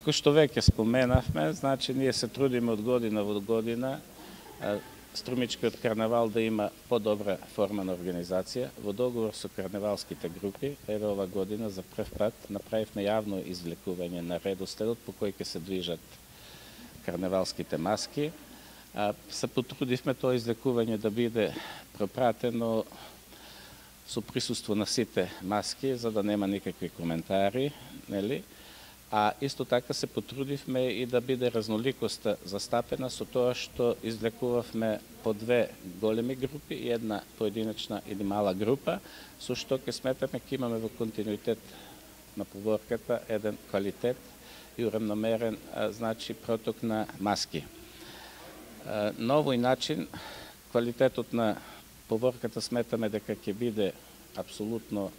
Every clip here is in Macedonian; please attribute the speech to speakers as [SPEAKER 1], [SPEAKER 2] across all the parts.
[SPEAKER 1] Како што веќе споменавме, значи ние се трудиме од година во година Струмичкиот карнавал да има подобра форма на организација. Во договор со карнавалските групи, еве ова година за прв пат направивме јавно извлекување на редоследот по кој ќе се движат карнавалските маски. Се потрудивме тоа извлекување да биде пропратено со присуство на сите маски, за да нема никакви коментари, нели? А исто така се потрудивме и да биде разноликоста застапена со тоа што извлекувавме по две големи групи и една поединечна или мала група, со што ќе сметаме ќе имаме во континуитет на поворката еден квалитет и урамномерен значи проток на маски. На овој начин квалитетот на поворката сметаме дека ќе биде апсолутно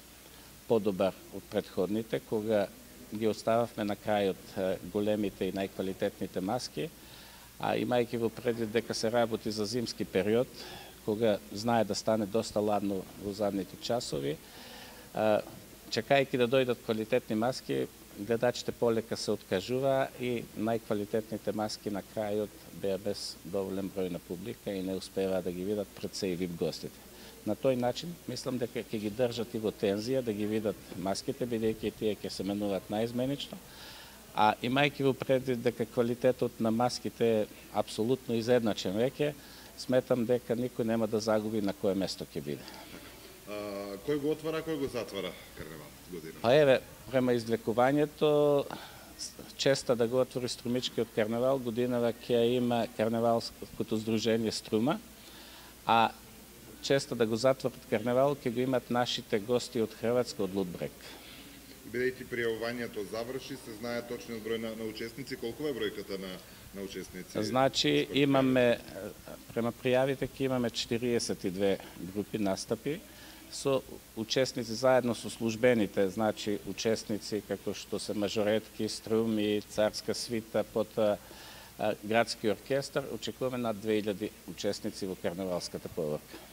[SPEAKER 1] подобар од претходните, кога ги остававме на крајот големите и најквалитетните маски, а имајќи во предвид дека се работи за зимски период, кога знае да стане доста ладно во задните часови, чекајќи да дојдат квалитетни маски, гледачите полека се откажуваа и најквалитетните маски на крајот беа без доволен број на публика и не успеваа да ги видат пред се и вип гостите. На тој начин, мислам дека ќе ги држат и во тензија да ги видат маските, бидејќи тие ќе се менуваат наизменично, а имајќи во предвид дека квалитетот на маските е апсолутно изедначен веќе, сметам дека никој нема да загуби на кое место ќе биде.
[SPEAKER 2] Кој го отвара, кој го затвара карнавал година?
[SPEAKER 1] Па еве, према извлекувањето, честа да го отвори Струмичкиот карнавал, годинава ќе има карнавалското здружение Струма, а честа да го затворат карнавал ќе го имат нашите гости од Хрватска, од Лудбрек.
[SPEAKER 2] Бидејќи пријавувањето заврши, се знае точниот број на учесници, колку е бројката на учесници?
[SPEAKER 1] Значи имаме, према пријавите ќе имаме 42 групи настапи, со учесници заедно со службените, значи учесници како што се мажоретки, струми, царска свита, потоа градски оркестар, очекуваме над 2000 учесници во карнавалската поворка.